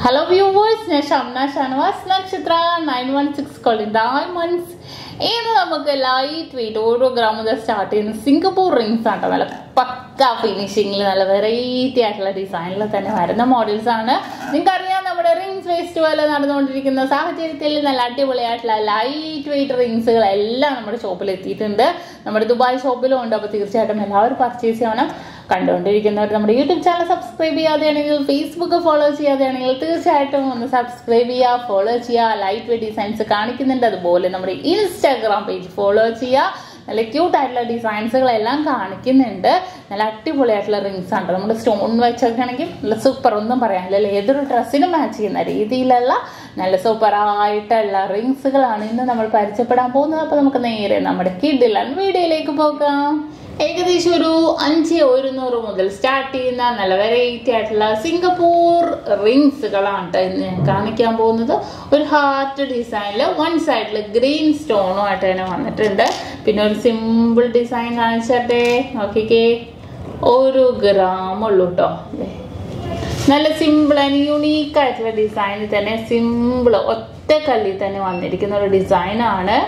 Hello viewers, SHAMNA Nakshathra 916 calling diamonds. This is light weight gram start in Singapore rings. Pakka finishing variety design models. Rings festival light weight rings shop Dubai shop purchase YouTube channel subscribe Facebook follow subscribe follow lightweight designs Instagram page follow cute designs rings stone super dress match super rings ഏകദേശം ഒരു 500 മുതൽ start ചെയ്യുന്ന നല്ല variety ആയിട്ടുള്ള Singapore റിംഗ്സുകളാണ് ഞാൻ കാണിക്കാൻ പോകുന്നത്. ഒരു ഹാർട്ട് ഡിസൈനിൽ വൺ സൈഡിൽ ഗ്രീൻ സ്റ്റോണും ആയിട്ട് തന്നെ വന്നിട്ടുണ്ട്. പിന്നെ ഒരു സിമ്പിൾ ഡിസൈൻ കാണിച്ചേ നോക്കിക്കേ, 1 gram ഉള്ളൂ കേട്ടോ. നല്ല സിമ്പിൾ ആൻഡ് യൂണീക്ക് ആയിട്ടുള്ള ഡിസൈൻ തന്നെ, സിമ്പിൾ ഒറ്റ കല്ലിൽ തന്നെ വന്നിരിക്കുന്ന ഒരു ഡിസൈനാണ്.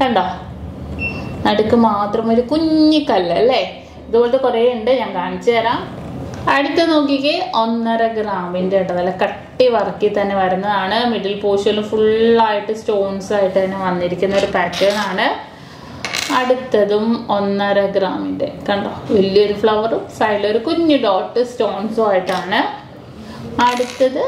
കണ്ടോ, നടുക്ക് മാത്രം ഒരു കുഞ്ഞിക്കല്ല് അല്ലേ, ഇതുപോലത്തെ കുറേ ഉണ്ട്, ഞാൻ കാണിച്ചു തരാം. അടുത്ത് നോക്കിക്കേ, 1.5 ഗ്രാമിൻ്റെ കേട്ടോ, നല്ല കട്ടി വർക്കിൽ തന്നെ വരുന്നതാണ്. മിഡിൽ പോർഷനിൽ ഫുള്ളായിട്ട് സ്റ്റോൺസ് ആയിട്ട് തന്നെ വന്നിരിക്കുന്ന ഒരു പാറ്റേൺ ആണ്. അടുത്തതും 1.5 ഗ്രാമിൻ്റെ കണ്ടോ, വലിയൊരു ഫ്ലവറും സൈഡിലൊരു കുഞ്ഞു ഡോട്ട് സ്റ്റോൺസും ആയിട്ടാണ്. അടുത്തത്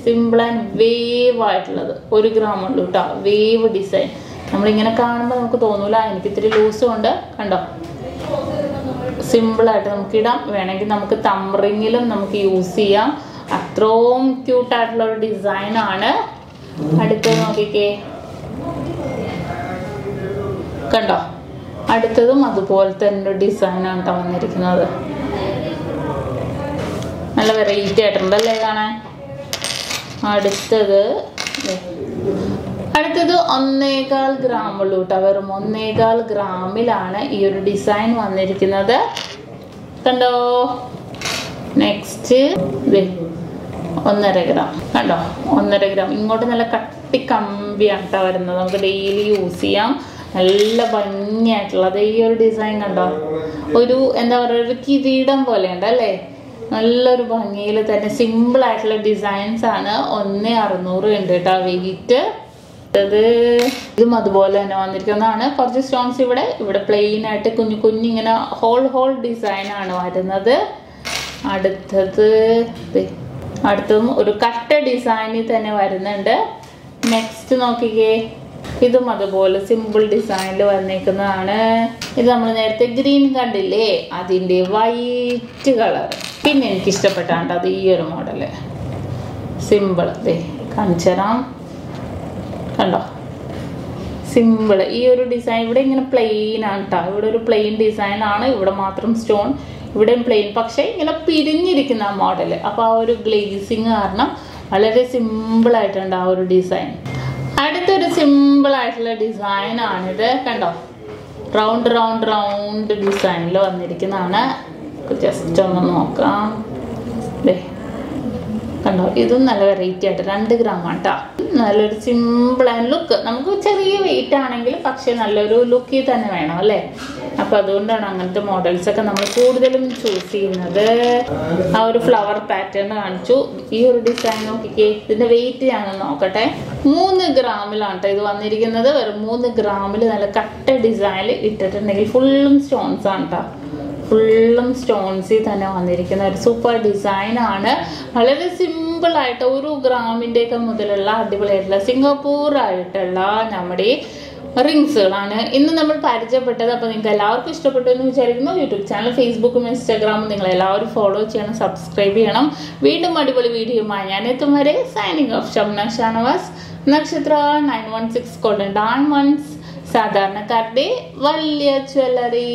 സിമ്പിൾ ആൻഡ് വേവ് ആയിട്ടുള്ളത് 1 gram ഉള്ളൂ കേട്ടോ, വേവ് ഡിസൈൻ. നമ്മളിങ്ങനെ കാണുമ്പോൾ നമുക്ക് തോന്നൂല, എനിക്ക് ഇത്തിരി ലൂസും ഉണ്ട്. കണ്ടോ, സിമ്പിളായിട്ട് നമുക്ക് ഇടാം, വേണമെങ്കിൽ നമുക്ക് തംറിങ്ങിലും നമുക്ക് യൂസ് ചെയ്യാം. അത്രയും ക്യൂട്ടായിട്ടുള്ള ഒരു ഡിസൈനാണ്. അടുത്തത് നോക്കിക്കേ, കണ്ടോ, അടുത്തതും അതുപോലെ തന്നെ ഒരു ഡിസൈനാണ് കേട്ടോ വന്നിരിക്കുന്നത്. നല്ല വെറൈറ്റി ആയിട്ടുണ്ടല്ലേ കാണാൻ. അടുത്തത് 1.25 gram ഉള്ളൂ കേട്ടോ, വെറും 1.25 ഗ്രാമിലാണ് ഈ ഒരു ഡിസൈൻ വന്നിരിക്കുന്നത്. കണ്ടോ, നെക്സ്റ്റ് 1.5 gram കണ്ടോ, 1.5 gram. ഇങ്ങോട്ട് നല്ല കട്ടി കമ്പിയാണ് കേട്ടോ വരുന്നത്, നമുക്ക് ഡെയിലി യൂസ് ചെയ്യാം. നല്ല ഭംഗിയായിട്ടുള്ളത് ഈ ഒരു ഡിസൈൻ കണ്ടോ, ഒരു എന്താ പറയുക, ഒരു കിരീടം പോലെയുണ്ട് അല്ലേ, നല്ലൊരു ഭംഗിയിൽ തന്നെ സിമ്പിൾ ആയിട്ടുള്ള ഡിസൈൻസ് ആണ്. 1.600 ഉണ്ട് കേട്ടോ വെയിറ്റ്. ഇതും അതുപോലെ തന്നെ വന്നിരിക്കുന്നതാണ്. കുറച്ച് സ്റ്റോൺസ് ഇവിടെ പ്ലെയിൻ ആയിട്ട് കുഞ്ഞു കുഞ്ഞിങ്ങനെ ഹോൾ ഡിസൈൻ ആണ് വരുന്നത്. അടുത്തതും ഒരു കട്ട ഡിസൈനിൽ തന്നെ വരുന്നുണ്ട്. നെക്സ്റ്റ് നോക്കിക്കേ, ഇതും അതുപോലെ സിമ്പിൾ ഡിസൈനിൽ വന്നിരിക്കുന്നതാണ്. ഇത് നമ്മൾ നേരത്തെ ഗ്രീൻ കണ്ടില്ലേ, അതിൻ്റെ വൈറ്റ് കളർ. പിന്നെ എനിക്ക് ഇഷ്ടപ്പെട്ടാണ്ട് അത് ഈ ഒരു മോഡല് സിമ്പിൾ കാണിച്ചു തരാം. കണ്ടോ, സിമ്പിൾ ഈ ഒരു ഡിസൈൻ. ഇവിടെ ഇങ്ങനെ പ്ലെയിൻ ആണ് കേട്ടോ, ഇവിടെ ഒരു പ്ലെയിൻ ഡിസൈൻ ആണ്, ഇവിടെ മാത്രം സ്റ്റോൺ, ഇവിടെയും പ്ലെയിൻ, പക്ഷേ ഇങ്ങനെ പിരിഞ്ഞിരിക്കുന്ന മോഡല്. അപ്പോൾ ആ ഒരു ഗ്ലേസിങ് കാരണം വളരെ സിമ്പിൾ ആയിട്ടുണ്ട് ആ ഒരു ഡിസൈൻ. അടുത്തൊരു സിമ്പിൾ ആയിട്ടുള്ള ഡിസൈൻ ആണിത്. കണ്ടോ, റൗണ്ട് ഡിസൈനിൽ വന്നിരിക്കുന്നതാണ്. ജസ്റ്റ് ഒന്ന് നോക്കാം. കണ്ടോ, ഇതും നല്ല വെറൈറ്റി ആയിട്ട് 2 gram ആണ് കേട്ടോ. നല്ലൊരു സിമ്പിൾ ആൻഡ് ലുക്ക്. നമുക്ക് ചെറിയ വെയിറ്റ് ആണെങ്കിൽ പക്ഷെ നല്ലൊരു ലുക്കിൽ തന്നെ വേണം അല്ലേ. അപ്പൊ അതുകൊണ്ടാണ് അങ്ങനത്തെ മോഡൽസ് ഒക്കെ നമ്മൾ കൂടുതലും ചൂസ് ചെയ്യുന്നത്. ആ ഒരു ഫ്ലവർ പാറ്റേൺ കാണിച്ചു. ഈ ഒരു ഡിസൈൻ നോക്കിക്കേ, ഇതിന്റെ വെയിറ്റ് ഞാനൊന്ന് നോക്കട്ടെ. 3 ഗ്രാമിലാണ് കേട്ടോ ഇത് വന്നിരിക്കുന്നത്. വെറും 3 ഗ്രാമിൽ നല്ല കട്ട ഡിസൈനിൽ ഇട്ടിട്ടുണ്ടെങ്കിൽ ഫുള്ളും സ്റ്റോൺസ് ആണ് കേട്ടോ, ഫുള്ളും സ്റ്റോൺസിൽ തന്നെ വന്നിരിക്കുന്ന ഒരു സൂപ്പർ ഡിസൈൻ ആണ്. വളരെ സിമ്പിൾ ആയിട്ട് 1 ഗ്രാമിൻ്റെ ഒക്കെ മുതലുള്ള അടിപൊളിയായിട്ടുള്ള സിംഗപ്പൂർ ആയിട്ടുള്ള നമ്മുടെ റിങ്സുകളാണ് ഇന്ന് നമ്മൾ പരിചയപ്പെട്ടത്. അപ്പോൾ നിങ്ങൾക്ക് എല്ലാവർക്കും ഇഷ്ടപ്പെട്ടു എന്ന് വിചാരിക്കുന്നു. യൂട്യൂബ് ചാനൽ, ഫേസ്ബുക്കും ഇൻസ്റ്റാഗ്രാമും നിങ്ങൾ എല്ലാവരും ഫോളോ ചെയ്യണം, സബ്സ്ക്രൈബ് ചെയ്യണം. വീണ്ടും അടിപൊളി വീഡിയോയുമായി ഞാൻ എത്തും വരെ സൈനിങ് ഓഫ്. ഷംന ഷാനവാസ്, നക്ഷത്ര 916 golden diamonds, സാധാരണക്കാരുടെ വലിയ ജ്വല്ലറി.